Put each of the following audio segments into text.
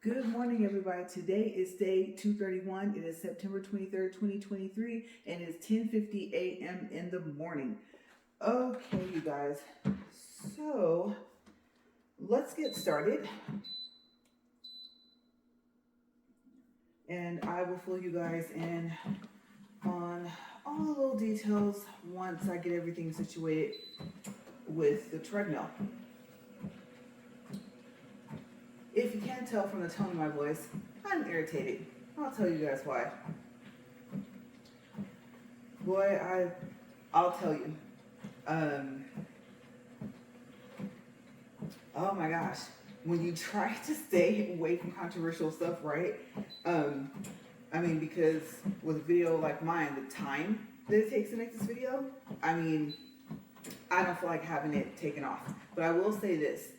Good morning, everybody. Today is day 231. It is September 23rd, 2023, and it's 10:50 a.m. in the morning. Okay, you guys. So let's get started. And I will fill you guys in on all the little details once I get everything situated with the treadmill. If you can't tell from the tone of my voice, I'm irritated. I'll tell you guys why. Boy, I'll tell you. Oh my gosh. When you try to stay away from controversial stuff, right? Because with a video like mine, the time that it takes to make this video, I don't feel like having it taken off. But I will say this.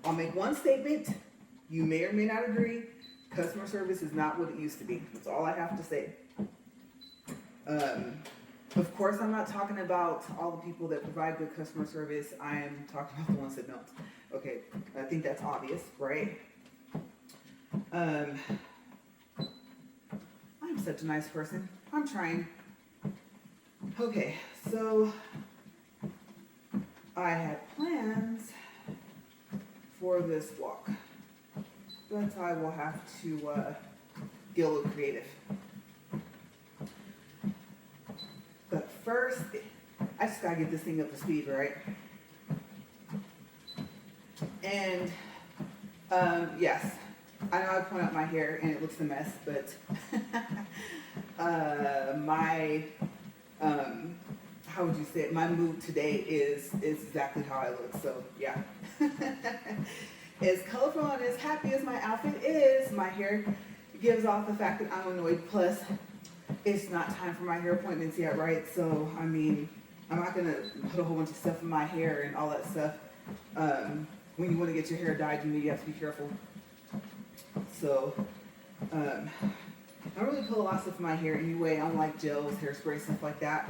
I'll make one statement. You may or may not agree. Customer service is not what it used to be. That's all I have to say. Of course, I'm not talking about all the people that provide good customer service. I am talking about the ones that don't. Okay, I think that's obvious, right? I'm such a nice person. I'm trying. Okay, so I had plans for this walk, but I will have to get a little creative. But first, I just gotta get this thing up to speed, right? And yes, I know I point out my hair and it looks a mess, but my how would you say it? My mood today is exactly how I look. So yeah, as colorful and as happy as my outfit is, my hair gives off the fact that I'm annoyed. Plus, it's not time for my hair appointments yet, right? So I'm not gonna put a whole bunch of stuff in my hair and all that stuff. When you want to get your hair dyed, you have to be careful. So I don't really put a lot of stuff in my hair anyway, unlike gels, hairspray, stuff like that.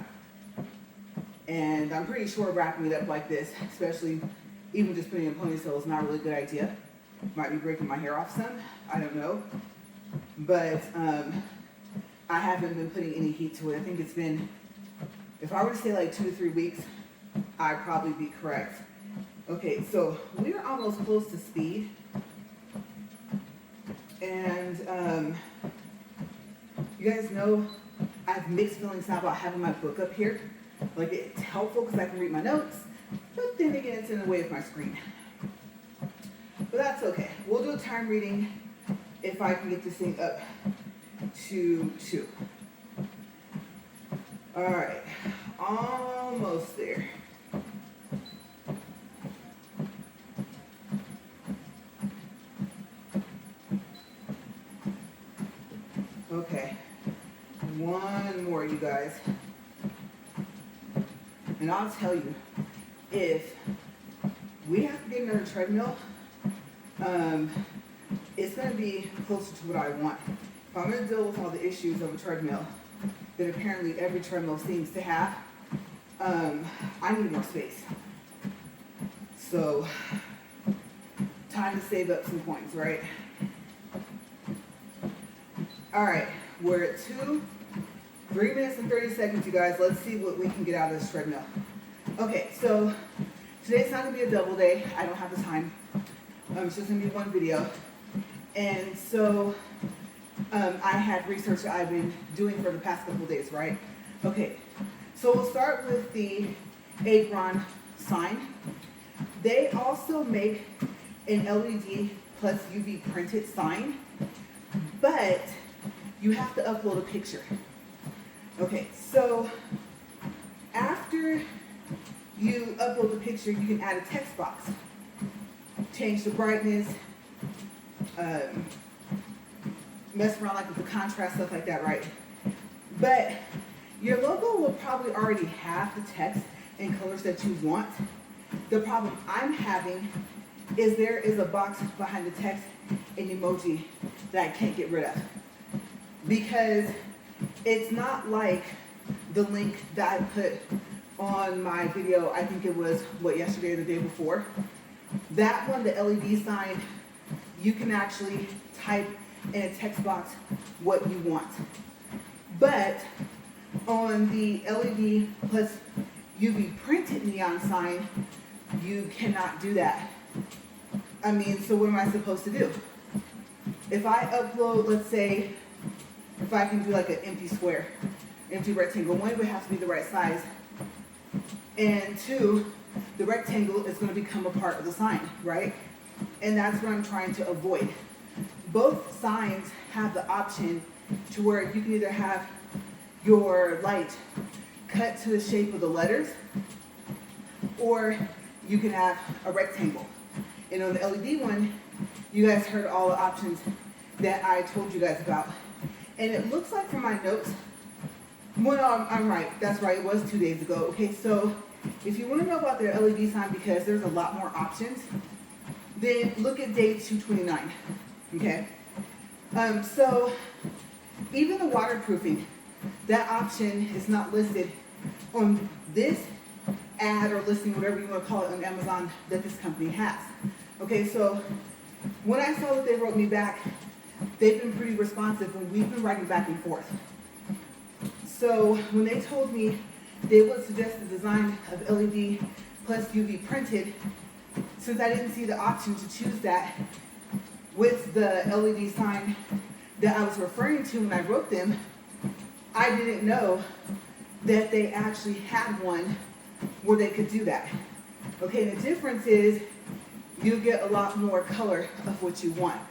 And I'm pretty sure wrapping it up like this, especially even just putting in a ponytail, is not a really good idea. Might be breaking my hair off some, I don't know. But I haven't been putting any heat to it. I think it's been, if I were to say like 2 to 3 weeks, I'd probably be correct. Okay, so we're almost close to speed. And you guys know I have mixed feelings now about having my book up here. Like, it's helpful because I can read my notes, but then again, it's in the way of my screen. But that's okay. We'll do a time reading if I can get this thing up to 2. All right, almost there. Okay, one more, you guys. And I'll tell you, if we have to get another treadmill, it's going to be closer to what I want. If I'm going to deal with all the issues of a treadmill that apparently every treadmill seems to have, I need more space. So, time to save up some coins, right? All right, we're at 3 minutes and 30 seconds, you guys. Let's see what we can get out of this treadmill. Okay, so today's not going to be a double day. I don't have the time. It's just going to be one video. And so I had research that I've been doing for the past couple of days, right? Okay, so we'll start with the Agron sign. They also make an LED plus UV printed sign, but you have to upload a picture. Okay, so after you upload the picture, you can add a text box. Change the brightness, mess around like with the contrast, stuff like that, right? But your logo will probably already have the text and colors that you want. The problem I'm having is there is a box behind the text and emoji that I can't get rid of. Because it's not like the link that I put on my video, I think it was, yesterday or the day before, That one, the LED sign, you can actually type in a text box what you want. But on the LED plus UV printed neon sign, you cannot do that. I mean, so what am I supposed to do? If I upload, let's say, if I can do like an empty square, empty rectangle, one, it would have to be the right size. And two, the rectangle is going to become a part of the sign, right? And that's what I'm trying to avoid. Both signs have the option to where you can either have your light cut to the shape of the letters, or you can have a rectangle. And on the LED one, you guys heard all the options that I told you guys about. And it looks like from my notes, well, no, I'm right. That's right. It was 2 days ago. Okay, so if you want to know about their LED sign, because there's a lot more options, then look at day 229. Okay. So even the waterproofing, that option is not listed on this ad or listing, whatever you want to call it, on Amazon that this company has. Okay, so when I saw that they wrote me back, they've been pretty responsive, and we've been writing back and forth. So when they told me they would suggest the design of LED plus UV printed, since I didn't see the option to choose that with the LED sign that I was referring to when I wrote them, I didn't know that they actually had one where they could do that. Okay, the difference is you get a lot more color of what you want.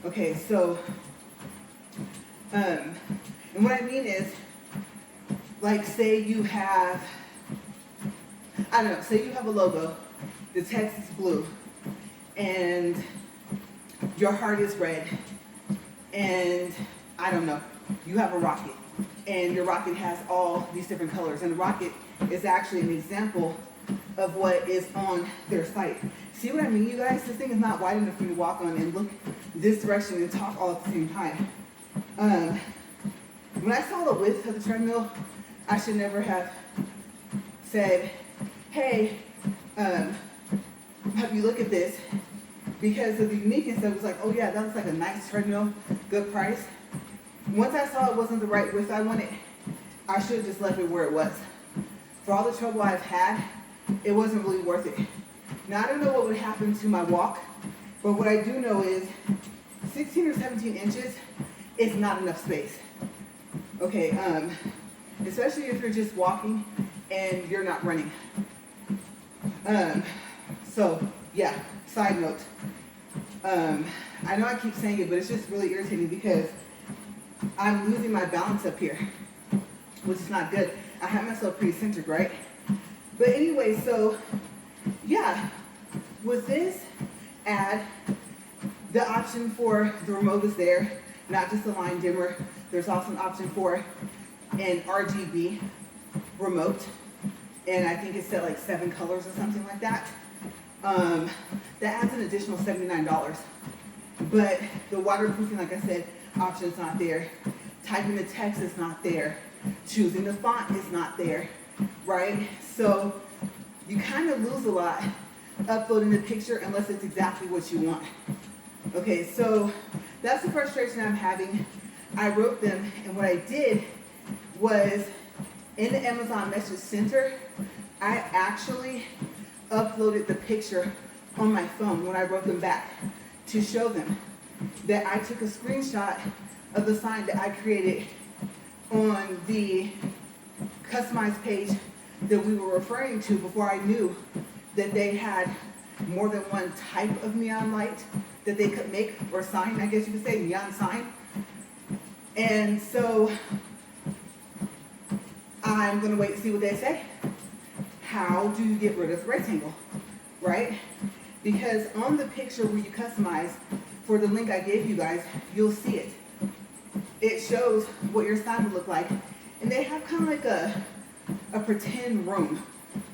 Okay, so, and what I mean is, like, say you have, I don't know, say you have a logo, the text is blue, and your heart is red, and I don't know, you have a rocket, and your rocket has all these different colors, and the rocket is actually an example of what is on their site. See what I mean, you guys? This thing is not wide enough for you to walk on and look this direction and talk all at the same time. When I saw the width of the treadmill, I should never have said, hey, have you look at this? Because of the uniqueness, I was like, oh yeah, that looks like a nice treadmill, good price. Once I saw it wasn't the right width I wanted, I should have just left it where it was. For all the trouble I've had, it wasn't really worth it. Now, I don't know what would happen to my walk, but what I do know is 16 or 17 inches is not enough space. Okay, especially if you're just walking and you're not running. So, yeah, side note. I know I keep saying it, but it's just really irritating because I'm losing my balance up here, which is not good. I have myself pretty centered, right? But anyway, so yeah, with this ad, the option for the remote is there, not just a line dimmer. There's also an option for an RGB remote, and I think it's set like 7 colors or something like that. That adds an additional $79. But the waterproofing, like I said, option is not there. Typing the text is not there. Choosing the font is not there, right? So you kind of lose a lot uploading the picture unless it's exactly what you want. Okay, so that's the frustration I'm having. I wrote them, and what I did was in the Amazon Message Center, I actually uploaded the picture on my phone when I wrote them back to show them that I took a screenshot of the sign that I created on the customized page that we were referring to before I knew that they had more than one type of neon light that they could make, or sign, I guess you could say, neon sign. And so I'm going to wait to see what they say. How do you get rid of the rectangle, right? Because on the picture where you customize, for the link I gave you guys, you'll see it. It shows what your sign would look like. And they have kind of like a pretend room,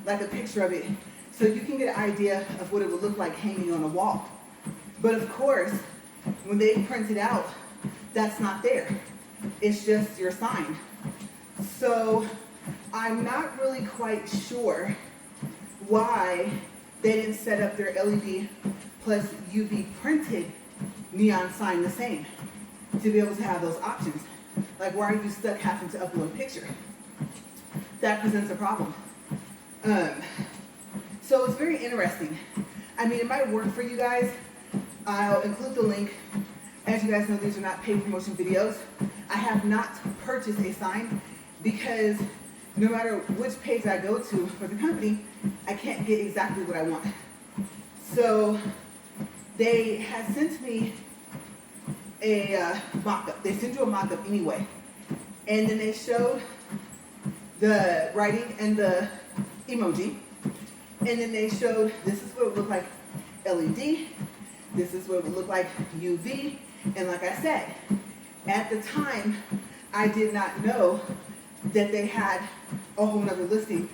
like a picture of it, so you can get an idea of what it would look like hanging on a wall. But of course, when they print it out, that's not there. It's just your sign. So I'm not really quite sure why they didn't set up their LED plus UV printed neon sign the same to be able to have those options. Like, why are you stuck having to upload a picture? That presents a problem. So it's very interesting. I mean, it might work for you guys. I'll include the link. As you guys know, these are not paid promotion videos. I have not purchased a sign because no matter which page I go to for the company, I can't get exactly what I want. So they had sent me a mock-up. They send you a mock-up anyway. And then they showed the writing and the emoji. And then they showed this is what it would look like LED. This is what it would look like UV. And like I said, at the time, I did not know that they had a whole nother listing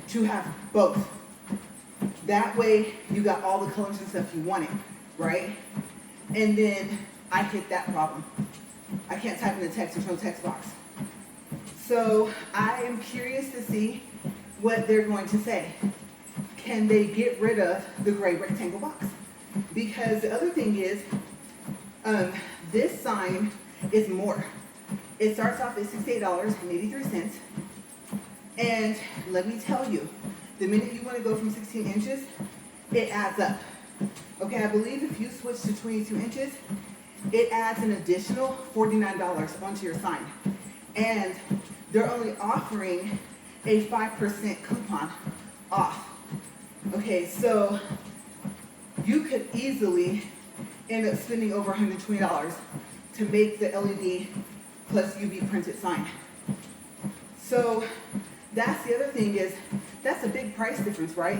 to have both. That way, you got all the colors and stuff you wanted, right? And then I hit that problem. I can't type in the text, there's no text box. So I am curious to see what they're going to say. Can they get rid of the gray rectangle box? Because the other thing is, this sign is more. It starts off at $68.83. And let me tell you, the minute you want to go from 16 inches, it adds up. Okay, I believe if you switch to 22 inches, it adds an additional $49 onto your sign. And they're only offering a 5% coupon off. Okay, so you could easily end up spending over $120 to make the LED plus UV printed sign. So that's the other thing is, that's a big price difference, right?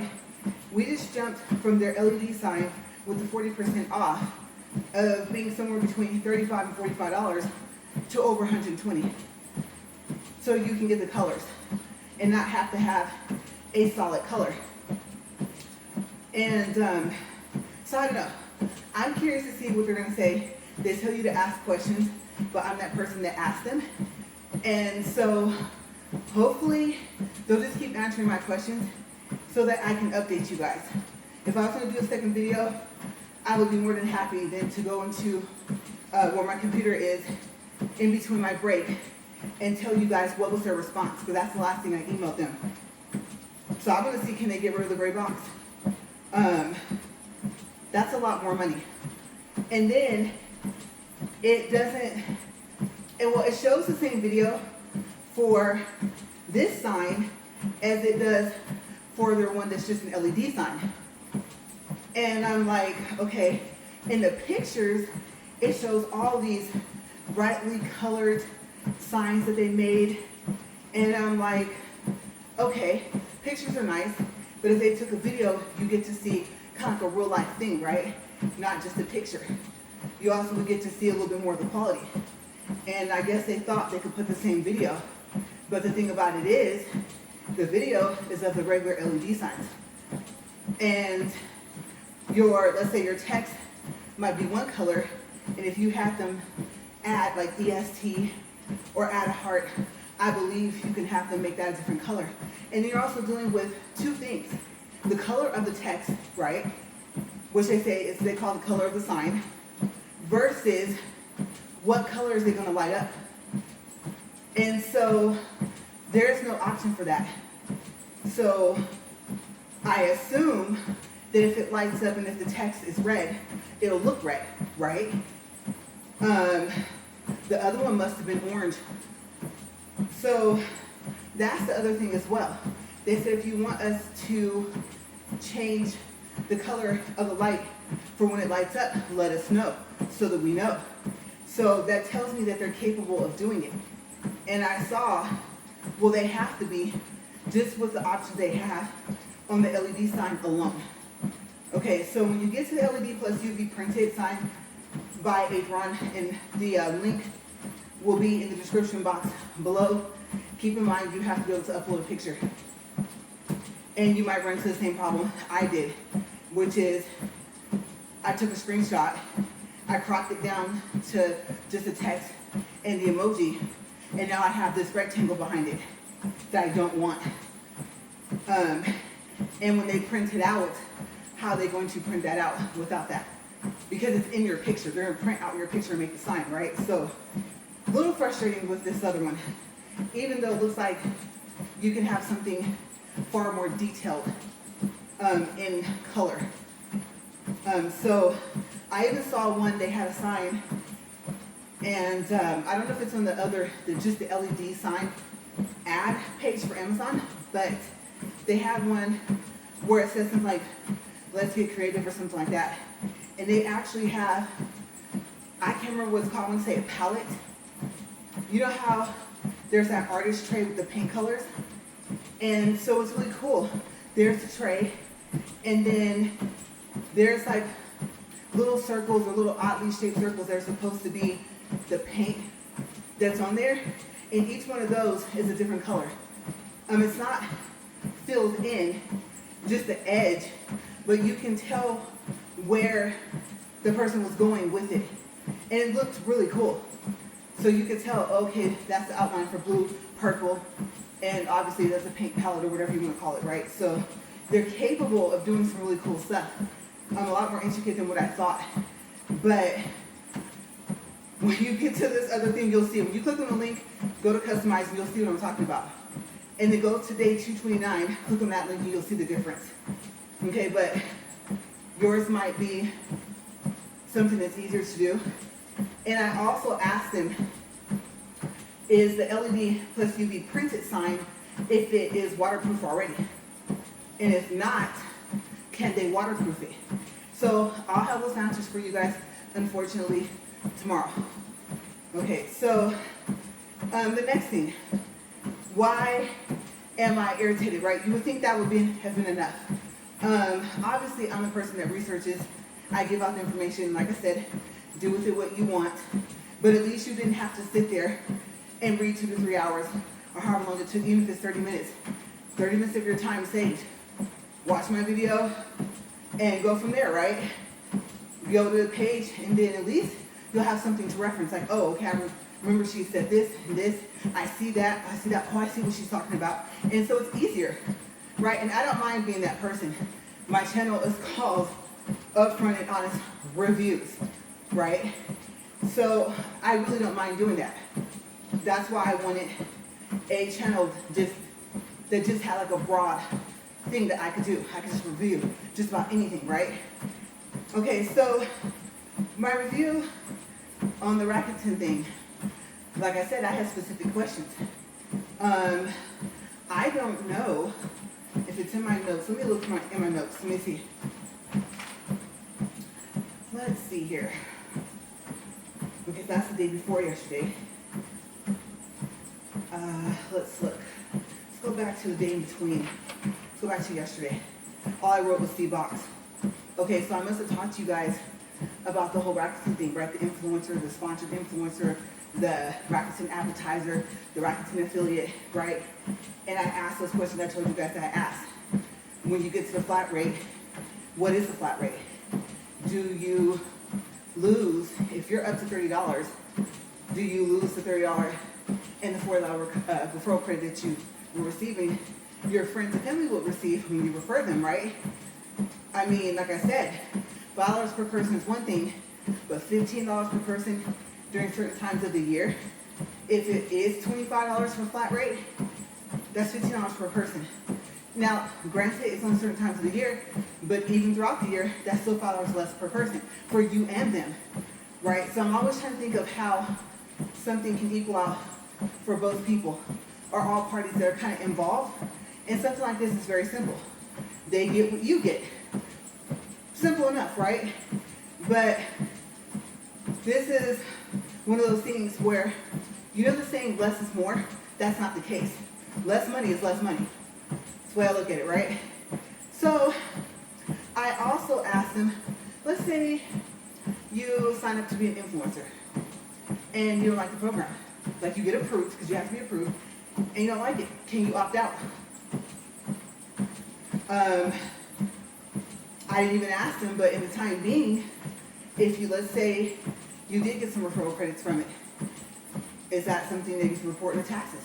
We just jumped from their LED sign with the 40% off of being somewhere between $35 and $45 to over $120. So you can get the colors and not have to have a solid color. And so I don't know. I'm curious to see what they're going to say. They tell you to ask questions, but I'm that person that asks them. And so hopefully they'll just keep answering my questions so that I can update you guys. If I was going to do a second video, I would be more than happy then to go into where my computer is in between my break and tell you guys what was their response, because that's the last thing I emailed them. So I'm going to see, can they get rid of the gray box? That's a lot more money. And then it doesn't, it shows the same video for this sign as it does for their one that's just an LED sign. And I'm like, okay, in the pictures, it shows all these brightly colored signs that they made. And I'm like, okay, pictures are nice, but if they took a video, you get to see kind of like a real life thing, right? Not just a picture. You also would get to see a little bit more of the quality. And I guess they thought they could put the same video. But the thing about it is, the video is of the regular LED signs. And your, let's say your text might be one color, and if you have them add like EST or add a heart, I believe you can have them make that a different color. And you're also dealing with two things. The color of the text, right? Which they say is, they call the color of the sign, versus what color is it going to light up. And so there's no option for that. So I assume that if it lights up and if the text is red, it'll look red, right? The other one must have been orange. So that's the other thing as well. They said if you want us to change the color of the light for when it lights up, let us know so that we know. So that tells me that they're capable of doing it. And I saw, well, they have to be just with the options they have on the LED sign alone. Okay, so when you get to the LED plus UV printed sign by Adron, and the link will be in the description box below. Keep in mind you have to be able to upload a picture. And you might run into the same problem I did, which is I took a screenshot, I cropped it down to just the text and the emoji, and now I have this rectangle behind it that I don't want. And when they print it out, how they're going to print that out without that. Because it's in your picture. They're going to print out your picture and make the sign, right? So a little frustrating with this other one. Even though it looks like you can have something far more detailed in color. So I even saw one, they had a sign, and I don't know if it's on just the LED sign ad page for Amazon, but they had one where it says something like, let's get creative or something like that. And they actually have, I can't remember what it's called, I want to say a palette. You know how there's that artist tray with the paint colors? And so it's really cool. There's the tray, and then there's like little circles or little oddly shaped circles that are supposed to be the paint that's on there. And each one of those is a different color. It's not filled in, just the edge, but you can tell where the person was going with it. And it looked really cool. So you could tell, okay, that's the outline for blue, purple, and obviously that's a paint palette or whatever you want to call it, right? So they're capable of doing some really cool stuff. A lot more intricate than what I thought. But when you get to this other thing, you'll see. When you click on the link, go to customize, and you'll see what I'm talking about. And then go to day 229, click on that link, and you'll see the difference. Okay, but yours might be something that's easier to do. And I also asked them, is the LED plus UV printed sign, if it is waterproof already? And if not, can they waterproof it? So I'll have those answers for you guys, unfortunately, tomorrow. Okay, so the next thing, why am I irritated, right? You would think that would have been enough. Obviously, I'm a person that researches. I give out the information. Like I said, do with it what you want. But at least you didn't have to sit there and read 2 to 3 hours, or however long it took, even if it's 30 minutes. 30 minutes of your time saved. Watch my video and go from there, right? Go to the page, and then at least you'll have something to reference. Like, oh, okay, I remember she said this and this. I see that. Oh, I see what she's talking about. And so it's easier, right? And I don't mind being that person. My channel is called Upfront and Honest Reviews, right? So I really don't mind doing that. That's why I wanted a channel that just had like a broad thing that I could do. I could just review just about anything, right? Okay, so my review on the Rakuten thing, like I said, I had specific questions. I don't know if it's in my notes. Let me look in my notes. Let me see. Let's see here. Okay, that's the day before yesterday. Let's look. Let's go back to the day in between. Let's go back to yesterday. All I wrote was C-Box. Okay, so I must have talked to you guys about the whole Rakuten thing, right? The influencer, the sponsored influencer, the Rakuten advertiser, the Rakuten affiliate, right? And I asked those questions I told you guys that I asked. When you get to the flat rate, what is the flat rate? Do you lose, if you're up to $30, do you lose the $30 and the $4 referral credit that you were receiving? Your friends and family will receive when you refer them, right? I mean, like I said, $5 per person is one thing, but $15 per person during certain times of the year, if it is $25 for a flat rate, that's $15 per person. Now, granted, it's on certain times of the year, but even throughout the year, that's still $5 less per person for you and them, right? So I'm always trying to think of how something can equal out for both people or all parties that are kind of involved. And something like this is very simple. They get what you get. Simple enough, right? But this is one of those things where, you know the saying, less is more? That's not the case. Less money is less money. That's the way I look at it, right? So I also asked them, let's say you sign up to be an influencer and you don't like the program. Like, you get approved, because you have to be approved, and you don't like it. Can you opt out? I didn't even ask them, but in the time being, if you, let's say, you did get some referral credits from it, is that something that you can report in the taxes?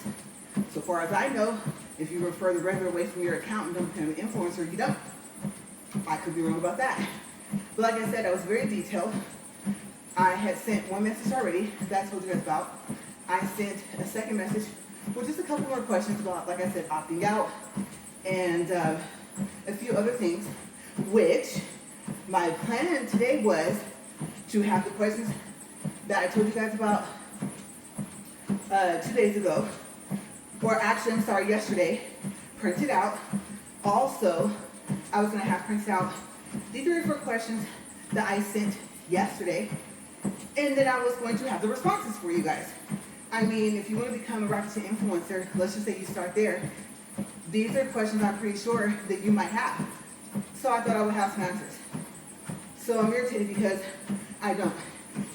So far as I know, if you refer the regular way from your account and don't become an influencer, you don't. I could be wrong about that. But like I said, I was very detailed. I had sent one message already that I told you guys about. I sent a second message with just a couple more questions about, like I said, opting out and a few other things, which my plan today was to have the questions that I told you guys about 2 days ago, or actually, I'm sorry, yesterday, printed out. Also, I was going to have printed out the 3 or 4 questions that I sent yesterday, and then I was going to have the responses for you guys. I mean, if you want to become a Rakuten influencer, let's just say you start there. These are questions I'm pretty sure that you might have. So I thought I would have some answers. So I'm irritated because I don't.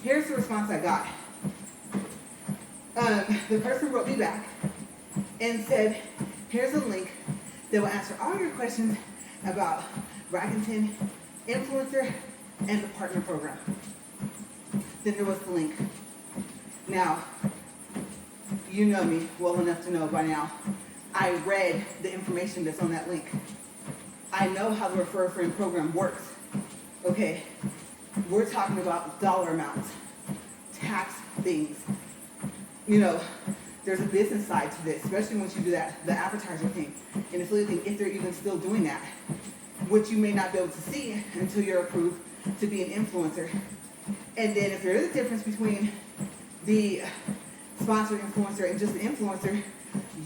Here's the response I got. The person wrote me back and said, here's a link that will answer all your questions about Rakuten influencer and the partner program. Then there was the link. Now, you know me well enough to know by now, I read the information that's on that link. I know how the Refer a Friend program works. Okay, we're talking about dollar amounts, tax things. You know, there's a business side to this, especially once you do that, the advertiser thing, and affiliate thing, if they're even still doing that, which you may not be able to see until you're approved to be an influencer. And then if there is a difference between the sponsored influencer and just the influencer,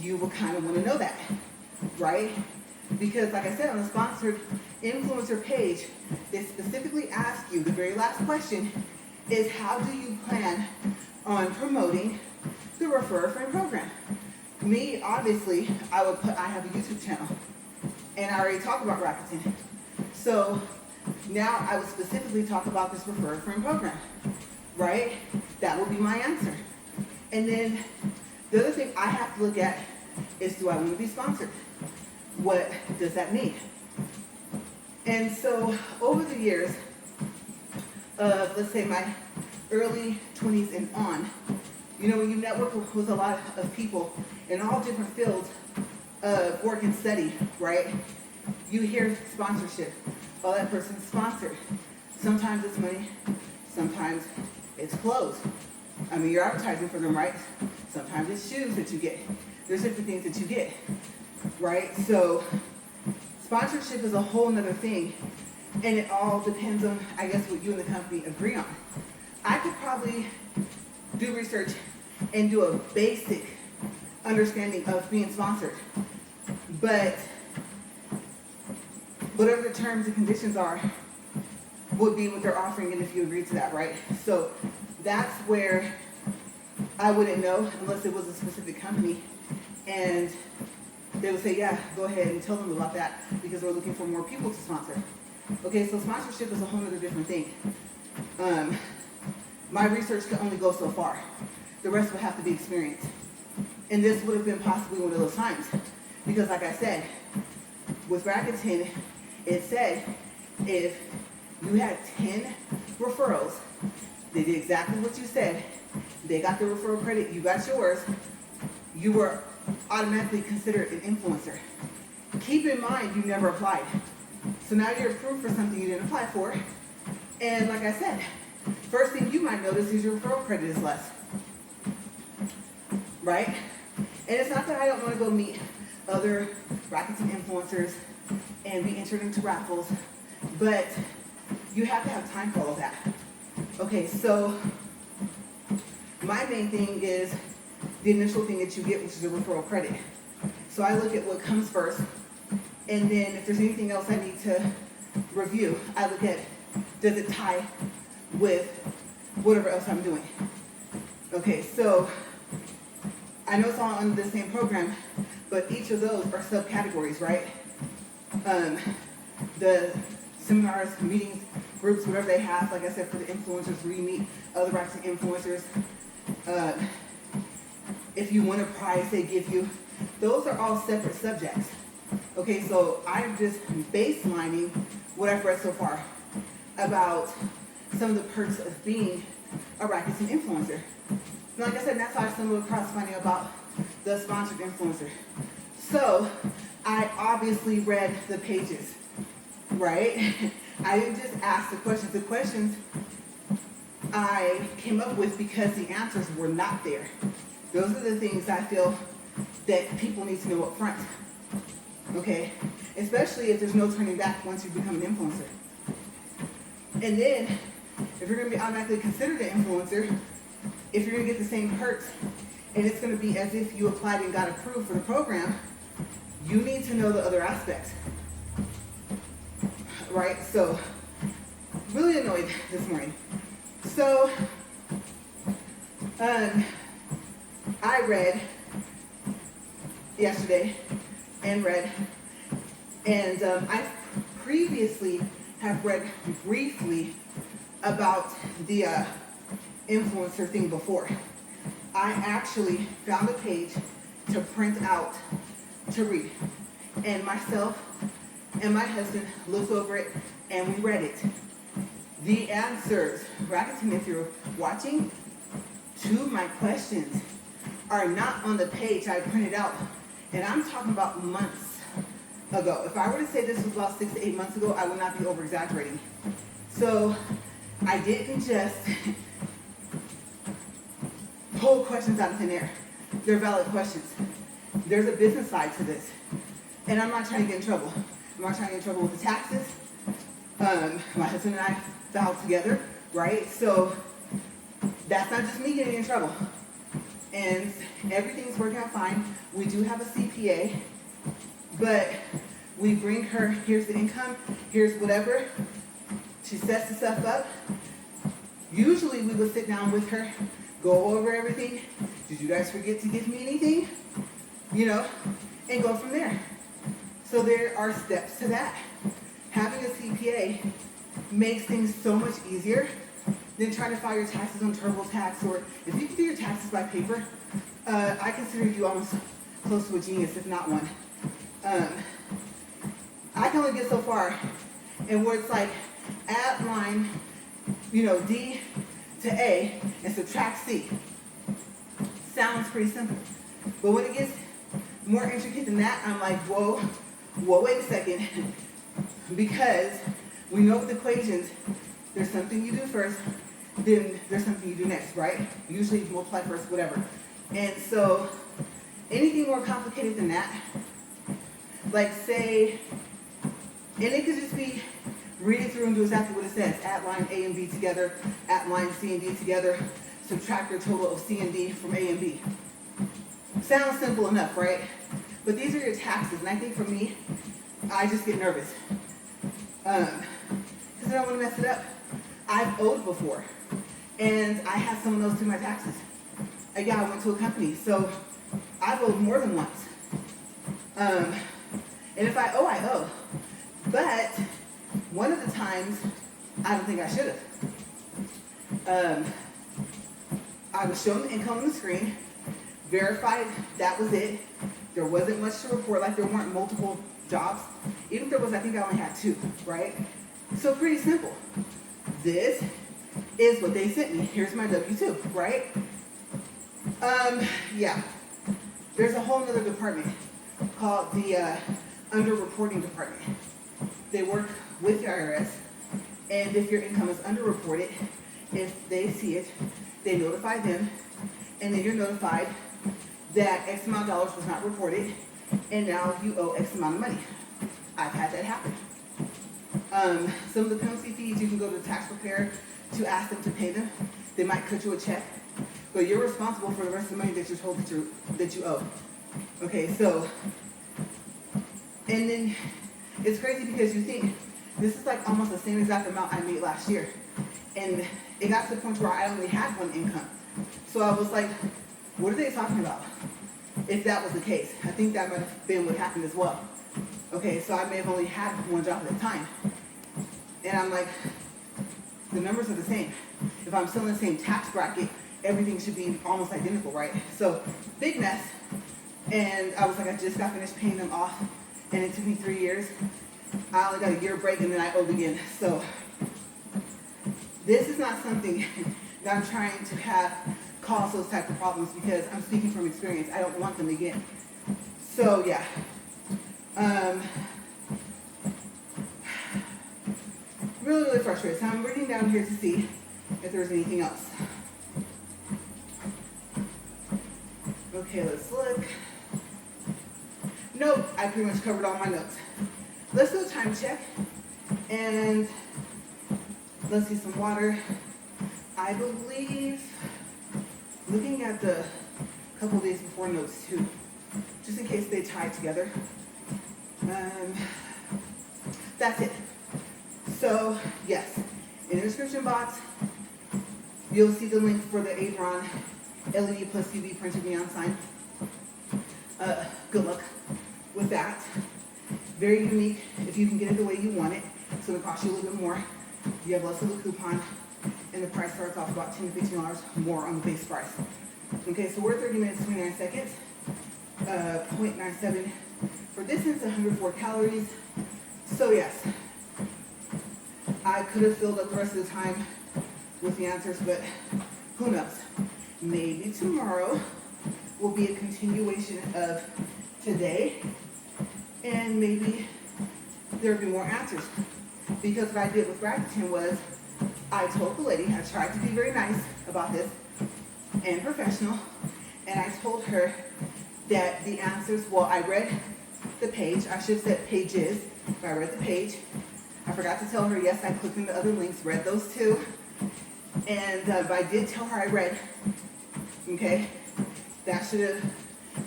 you will kind of want to know that, right? Because like I said, on the sponsored influencer page, they specifically ask you, the very last question is, how do you plan on promoting the Refer a Friend program? Me, obviously, I have a YouTube channel, and I already talked about Rakuten. So now I would specifically talk about this Refer a Friend program, right? That will be my answer. And then the other thing I have to look at is, do I want to be sponsored? What does that mean? And so over the years of, let's say, my early 20s and on, you know, when you network with a lot of people in all different fields of work and study, right? You hear sponsorship. Oh, that person's sponsored. Sometimes it's money, sometimes it's clothes. I mean, you're advertising for them, right? Sometimes it's shoes that you get. There's different things that you get, right? So sponsorship is a whole nother thing, and it all depends on, I guess, what you and the company agree on. I could probably do research and do a basic understanding of being sponsored, but whatever the terms and conditions are would be what they're offering, and if you agree to that, right? So that's where I wouldn't know unless it was a specific company, and they would say, yeah, go ahead and tell them about that because we're looking for more people to sponsor. Okay, so sponsorship is a whole other different thing. My research could only go so far. The rest would have to be experience. And this would have been possibly one of those times. Because like I said, with Rakuten, it said if you had 10 referrals, they did exactly what you said, they got the referral credit, you got yours, you were automatically considered an influencer. Keep in mind, you never applied. So now you're approved for something you didn't apply for. And like I said, first thing you might notice is your referral credit is less. Right? And it's not that I don't want to go meet other Rakuten influencers and be entered into raffles, but you have to have time for all of that. Okay, so my main thing is the initial thing that you get, which is a referral credit. So I look at what comes first, and then if there's anything else I need to review, I look at, does it tie with whatever else I'm doing? Okay, so I know it's all under the same program, but each of those are subcategories, right? The seminars, meetings, groups, whatever they have, like I said, for the influencers, where you meet other Rakuten influencers. If you win a prize they give you, those are all separate subjects. Okay, so I'm just baselining what I've read so far about some of the perks of being a Rakuten influencer. And like I said, that's how I stumbled across finding about the sponsored influencer. So I obviously read the pages, right? I didn't just ask the questions. The questions I came up with because the answers were not there. Those are the things I feel that people need to know up front, okay? Especially if there's no turning back once you become an influencer. And then, if you're going to be automatically considered an influencer, if you're going to get the same perks, and it's going to be as if you applied and got approved for the program, you need to know the other aspects, right? So, really annoyed this morning. So, I read yesterday and I previously have read briefly about the influencer thing before. I actually found a page to print out to read, and myself and my husband looked over it and we read it. The answers, Rakuten, if you're watching, to my questions are not on the page I printed out, and I'm talking about months ago. If I were to say this was about 6 to 8 months ago, I would not be over-exaggerating. So I didn't just pull questions out of thin air. They're valid questions. There's a business side to this, and I'm not trying to get in trouble. I'm not trying to get in trouble with the taxes. My husband and I filed together, right? So that's not just me getting in trouble. And everything's working out fine. We do have a CPA, but we bring her, here's the income, here's whatever. She sets the stuff up. Usually we would sit down with her, go over everything. Did you guys forget to give me anything? You know, and go from there. So there are steps to that. Having a CPA makes things so much easier than trying to file your taxes on TurboTax, or if you can do your taxes by paper, I consider you almost close to a genius, if not one. I can only get so far, and where it's like add line, D to A and subtract C. Sounds pretty simple, but when it gets more intricate than that, I'm like, whoa, wait a second, because we know with equations, there's something you do first, then there's something you do next, right? Usually multiply first, whatever. And so anything more complicated than that, like say, and it could just be read it through and do exactly what it says. Add line A and B together, add line C and D together, subtract your total of C and D from A and B. Sounds simple enough, right? But these are your taxes, and I think for me, I just get nervous. Because I don't want to mess it up. I've owed before, and I had someone else do my taxes. I went to a company, so I've owed more than once. And if I owe, I owe. But one of the times, I don't think I should have. I was shown the income on the screen, verified that was it. There wasn't much to report, like there weren't multiple jobs. Even if there was, I think I only had 2, right? So pretty simple. This is what they sent me. Here's my W-2, right? There's a whole other department called the underreporting department. They work with the IRS, and if your income is underreported, if they see it, they notify them, and then you're notified that X amount of dollars was not reported, and now you owe X amount of money. I've had that happen. Some of the penalty fees, you can go to the tax preparer to ask them to pay them. They might cut you a check, but you're responsible for the rest of the money that you're told that you owe. Okay, so, and then it's crazy because you think this is like almost the same exact amount I made last year, and it got to the point where I only had one income. So I was like, what are they talking about? If that was the case, I think that might have been what happened as well. Okay, so I may have only had one job at a time. And I'm like, the numbers are the same. If I'm still in the same tax bracket, everything should be almost identical, right? So, big mess. And I was like, I just got finished paying them off, and it took me 3 years. I only got a year break, and then I owed again. So, this is not something that I'm trying to have cause those type of problems, because I'm speaking from experience. I don't want them again. So, yeah. really, really frustrated. So I'm reading down here to see if there's anything else. Okay, let's look. Nope, I pretty much covered all my notes. Let's do a time check. And let's see, some water. I believe, looking at the couple days before notes too, just in case they tie together. That's it. So, yes, in the description box, you'll see the link for the Avron LED plus UV printed neon sign. Good luck with that. Very unique if you can get it the way you want it. It's going to cost you a little bit more. You have less of a coupon, and the price starts off about $10 to $15 more on the base price. Okay, so we're 30 minutes, 29 seconds. 0.97 for distance, 104 calories. So yes, I could have filled up the rest of the time with the answers, but who knows? Maybe tomorrow will be a continuation of today, and maybe there'll be more answers. Because what I did with Rakuten was, I told the lady, I tried to be very nice about this and professional, and I told her that the answers, well, I read the page, I should have said pages, but I read the page. I forgot to tell her, yes, I clicked in the other links, read those too, and but I did tell her I read, okay? That should have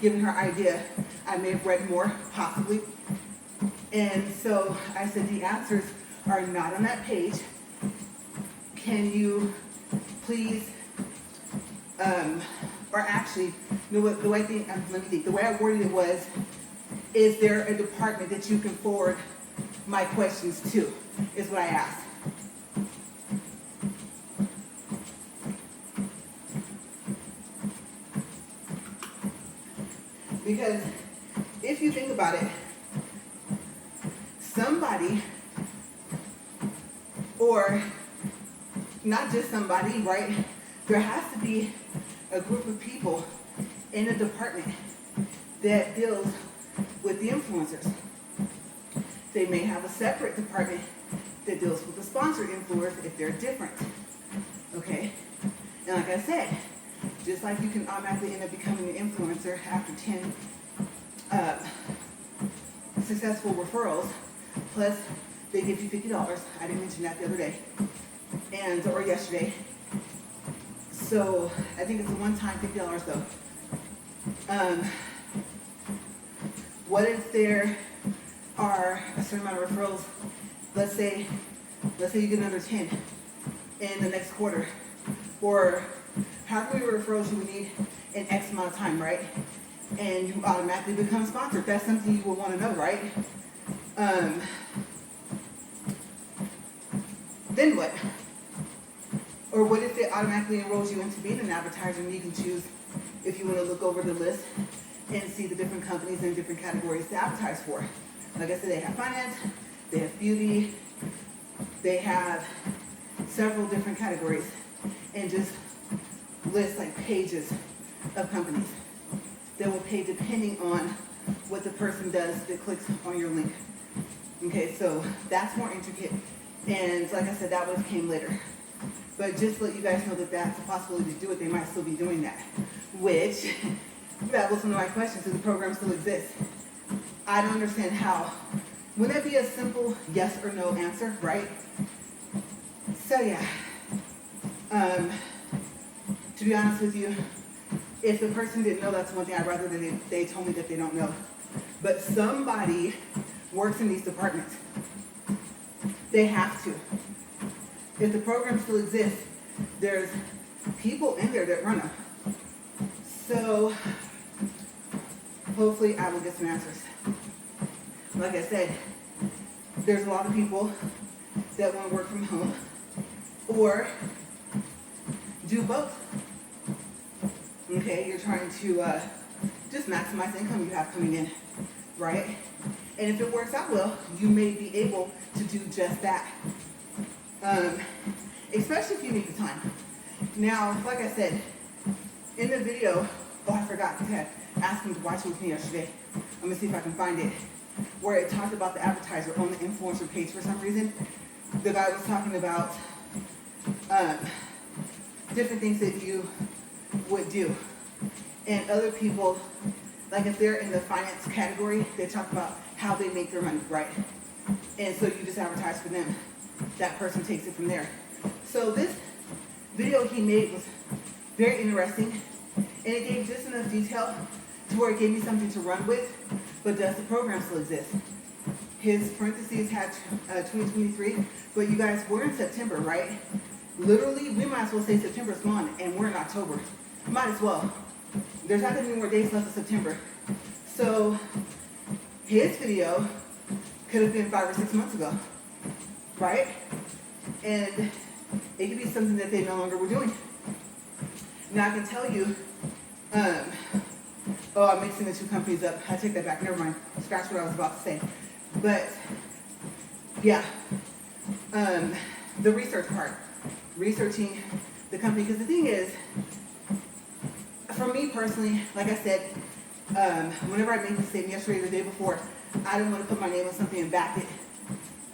given her idea. I may have read more, possibly. And so I said, the answers are not on that page. Can you please, or actually, you know what, the way I think, let me think, the way I worded it was, is there a department that you can forward my questions to, is what I asked. Because if you think about it, somebody, or not just somebody, right? There has to be a group of people in a department that deals with the influencers. They may have a separate department that deals with the sponsored influencers if they're different, okay? And like I said, just like you can automatically end up becoming an influencer after 10 successful referrals, plus they give you $50. I didn't mention that the other day, or yesterday. So I think it's a one-time $50 though. What if there are a certain amount of referrals? Let's say you get another 10 in the next quarter, or however many referrals you would need in X amount of time, right? And you automatically become sponsored. That's something you will want to know, right? Then what? Or what if it automatically enrolls you into being an advertiser, and you can choose if you want to look over the list and see the different companies and different categories to advertise for. Like I said, they have finance, they have beauty, they have several different categories, and just list like pages of companies that will pay depending on what the person does that clicks on your link. Okay, so that's more intricate, and like I said, that would have came later. But just to let you guys know that that's a possibility to do it, they might still be doing that. Which, that was one of my questions, does the program still exist? I don't understand how. Wouldn't that be a simple yes or no answer, right? So yeah, to be honest with you, if the person didn't know, that's one thing. I'd rather that they told me that they don't know. But somebody works in these departments. They have to. If the program still exists, there's people in there that run them. So hopefully I will get some answers. Like I said, there's a lot of people that want to work from home or do both. Okay, you're trying to just maximize the income you have coming in, right? And if it works out well, you may be able to do just that. Especially if you need the time. Now, like I said, in the video, I forgot to ask him to watch it with me yesterday. I'm gonna see if I can find it, where it talked about the advertiser on the influencer page for some reason. the guy was talking about different things that you would do. And other people, like if they're in the finance category, they talk about how they make their money, right? And so you just advertise for them. That person takes it from there. So this video he made was very interesting, and it gave just enough detail to where it gave me something to run with, but does the program still exist? His parentheses had 2023, but you guys, we're in September, right? Literally, we might as well say September's gone, and we're in October. Might as well. There's not going to be more days left of September. So his video could have been 5 or 6 months ago, right? And it could be something that they no longer were doing. Now I can tell you, I'm mixing the two companies up. I take that back. Never mind. Scratch what I was about to say. But yeah, the research part, researching the company, because the thing is, for me personally, like I said, whenever I made the statement yesterday or the day before, I didn't want to put my name on something and back it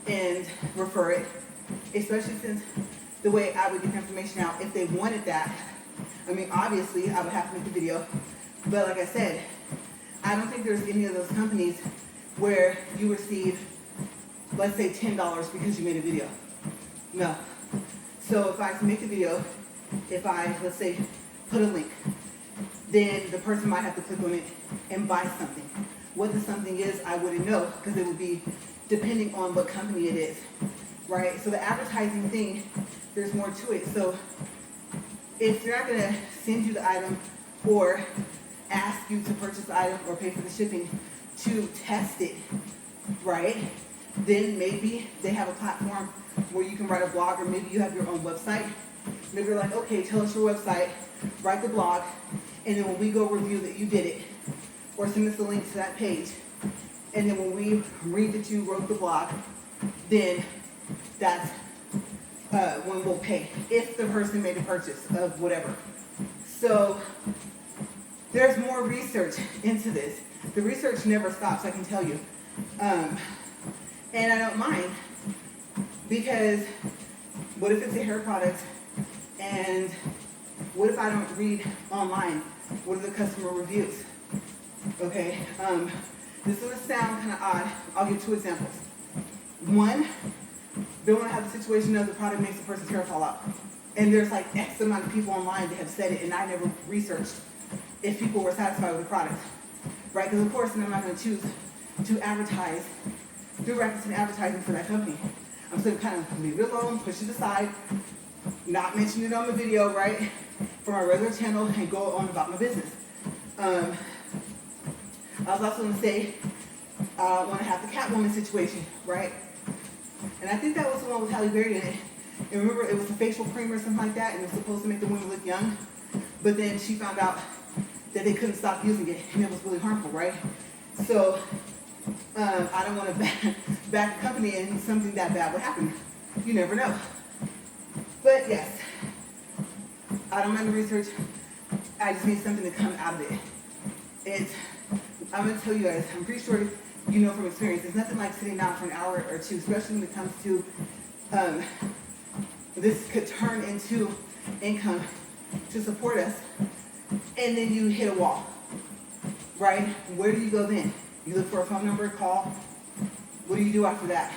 and refer it, especially since the way I would get the information out. If they wanted that, I mean, obviously I would have to make the video, but like I said, I don't think there's any of those companies where you receive, let's say $10 because you made a video. No. So if I make a video, if I, let's say, put a link, then the person might have to click on it and buy something. What the something is, I wouldn't know, because it would be depending on what company it is, right? So the advertising thing, there's more to it. So if they're not gonna send you the item or ask you to purchase the item or pay for the shipping to test it, right? Then maybe they have a platform where you can write a blog, or maybe you have your own website. Maybe you're like, okay, tell us your website, write the blog, and then when we go review that you did it, or send us the link to that page, and then when we read that you wrote the blog, then that's when we'll pay, if the person made a purchase of whatever. So there's more research into this. The research never stops, I can tell you. And I don't mind, because what if it's a hair product, and what if I don't read online? What are the customer reviews? Okay, this is going to sound kind of odd. I'll give 2 examples. One, they want to have the situation of the product makes the person's hair fall out. And there's like X amount of people online that have said it, and I never researched if people were satisfied with the product. Right? Because of course, I'm not going to choose to advertise, do reference advertising for that company. I'm still kind of leave it alone, push it aside, not mention it on the video, right? For my regular channel, and go on about my business. I was also going to say, I want to have the Catwoman situation, right? And I think that was the one with Halle Berry in it. And remember, it was a facial cream or something like that, and it was supposed to make the women look young. But then she found out that they couldn't stop using it, and it was really harmful, right? So I don't want to back a company and something that bad would happen. You never know. But yes, I don't mind the research. I just need something to come out of it. I'm going to tell you guys, I'm pretty sure you know from experience, it's nothing like sitting down for an hour or two, especially when it comes to, this could turn into income to support us, and then you hit a wall, right? Where do you go then? You look for a phone number, call. What do you do after that?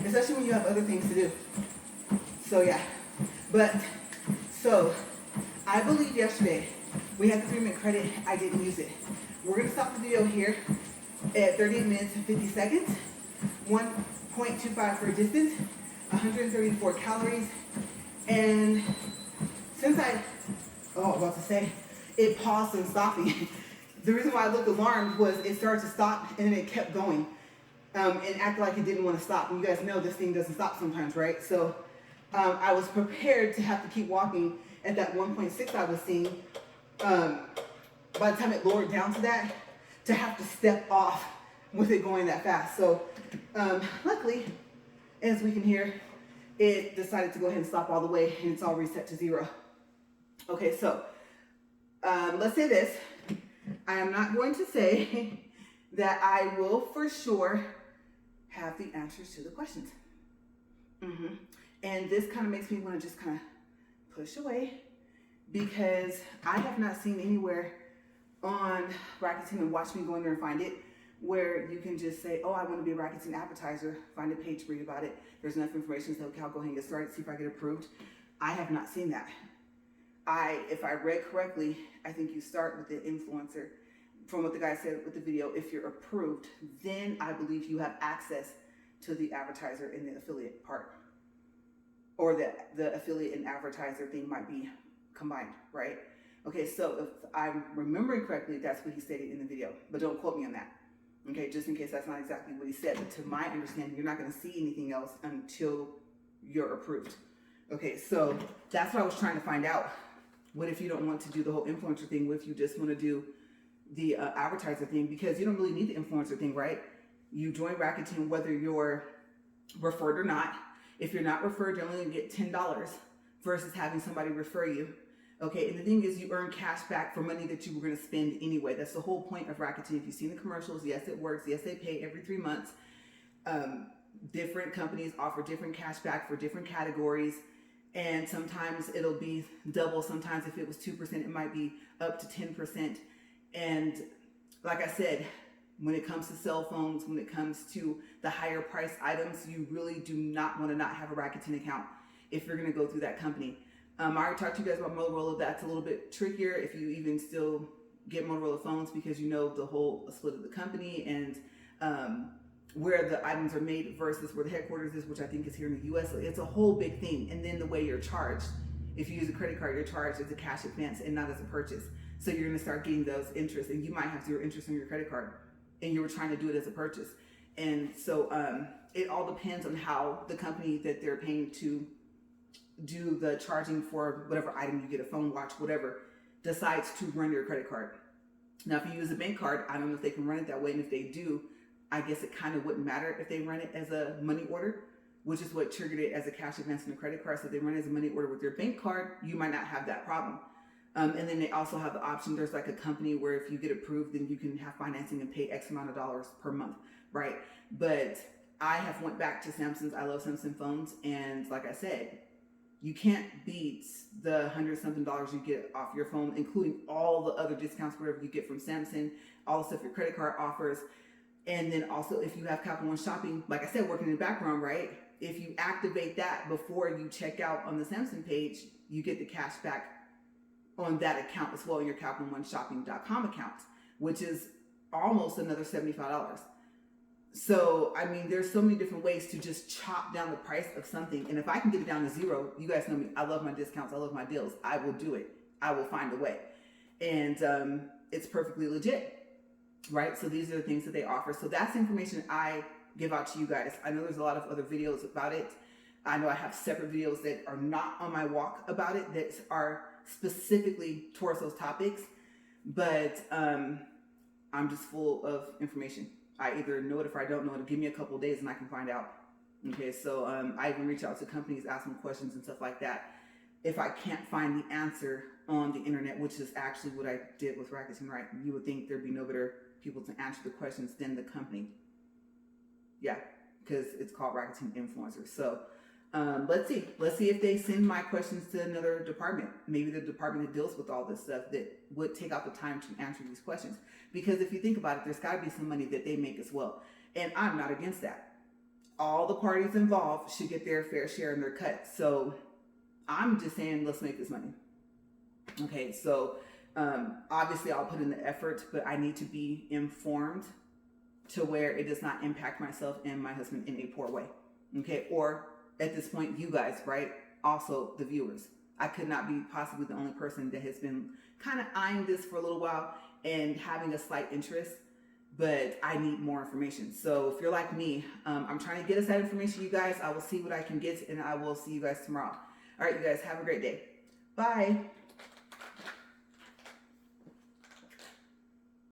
Especially when you have other things to do. So yeah, so I believe yesterday we had the 3-minute credit. I didn't use it. We're going to stop the video here at 38 minutes and 50 seconds, 1.25 for distance, 134 calories, and since I was about to say, it paused and stopped me. The reason why I looked alarmed was it started to stop and then it kept going and acted like it didn't want to stop. And you guys know this thing doesn't stop sometimes, right? So I was prepared to have to keep walking at that 1.6 I was seeing. By the time it lowered down to that, to have to step off with it going that fast. So luckily, as we can hear, it decided to go ahead and stop all the way, and it's all reset to 0. Okay, so let's say this. I am not going to say that I will for sure have the answers to the questions. And this kind of makes me want to just kind of push away, because I have not seen anywhere on Rakuten, and watch me go in there and find it, where you can just say, oh, I want to be a Rakuten appetizer, find a page, read about it. There's enough information, so okay, I'll go ahead and get started, see if I get approved. I have not seen that. If I read correctly, I think you start with the influencer. From what the guy said with the video, if you're approved, then I believe you have access to the advertiser in the affiliate part. Or the affiliate and advertiser thing might be combined, right? Okay, so if I'm remembering correctly, that's what he stated in the video, but don't quote me on that. Okay, just in case that's not exactly what he said, but to my understanding, you're not gonna see anything else until you're approved. Okay, so that's what I was trying to find out. What if you don't want to do the whole influencer thing? What if you just want to do the advertiser thing? Because you don't really need the influencer thing, right? You join Rakuten whether you're referred or not. If you're not referred, you're only going to get $10 versus having somebody refer you. Okay, and the thing is, you earn cash back for money that you were going to spend anyway. That's the whole point of Rakuten. If you've seen the commercials, yes, it works. Yes, they pay every 3 months. Different companies offer different cash back for different categories. And sometimes it'll be double. Sometimes if it was 2%, it might be up to 10%. And like I said, when it comes to cell phones, when it comes to the higher price items, you really do not want to not have a Rakuten account if you're going to go through that company. I already talked to you guys about Motorola. That's a little bit trickier if you even still get Motorola phones, because you know the whole split of the company and where the items are made versus where the headquarters is, which I think is here in the US. So it's a whole big thing. And then the way you're charged. If you use a credit card, you're charged as a cash advance and not as a purchase. So you're gonna start getting those interest, and you might have 0 interest on your credit card and you were trying to do it as a purchase. And so it all depends on how the company that they're paying to do the charging for whatever item you get, a phone, watch, whatever, decides to run your credit card. Now, if you use a bank card, I don't know if they can run it that way. And if they do, I guess it kind of wouldn't matter if they run it as a money order, which is what triggered it as a cash advance on a credit card. So if they run it as a money order with their bank card, you might not have that problem. And then they also have the option, there's like a company where if you get approved, then you can have financing and pay X amount of dollars per month, right? But I have went back to Samsung's. I love Samsung phones. And like I said, you can't beat the $100-something you get off your phone, including all the other discounts, whatever you get from Samsung, all the stuff your credit card offers. And then also if you have Capital One Shopping, like I said, working in the background, right? If you activate that before you check out on the Samsung page, you get the cash back on that account as well, in your CapitalOneShopping.com account, which is almost another $75. So, I mean, there's so many different ways to just chop down the price of something. And if I can get it down to 0, you guys know me, I love my discounts, I love my deals. I will do it. I will find a way. And it's perfectly legit, right? So these are the things that they offer. So that's information I give out to you guys. I know there's a lot of other videos about it. I know I have separate videos that are not on my walk about it, that are specifically towards those topics. But I'm just full of information. I either know it, if I don't know it, give me a couple of days and I can find out. Okay, so I even reach out to companies, ask them questions and stuff like that. If I can't find the answer on the internet, which is actually what I did with Rakuten, right? You would think there'd be no better people to answer the questions than the company. Yeah, because it's called Rakuten Influencers. So let's see if they send my questions to another department, maybe the department that deals with all this stuff, that would take out the time to answer these questions. Because if you think about it, there's got to be some money that they make as well. And I'm not against that. All the parties involved should get their fair share and their cut. So I'm just saying, let's make this money. Okay, so obviously I'll put in the effort, but I need to be informed to where it does not impact myself and my husband in a poor way. Okay, or at this point, you guys, right? Also the viewers. I could not be possibly the only person that has been kind of eyeing this for a little while and having a slight interest, but I need more information. So if you're like me, I'm trying to get us that information, you guys. I will see what I can get, and I will see you guys tomorrow. All right, you guys, have a great day. Bye.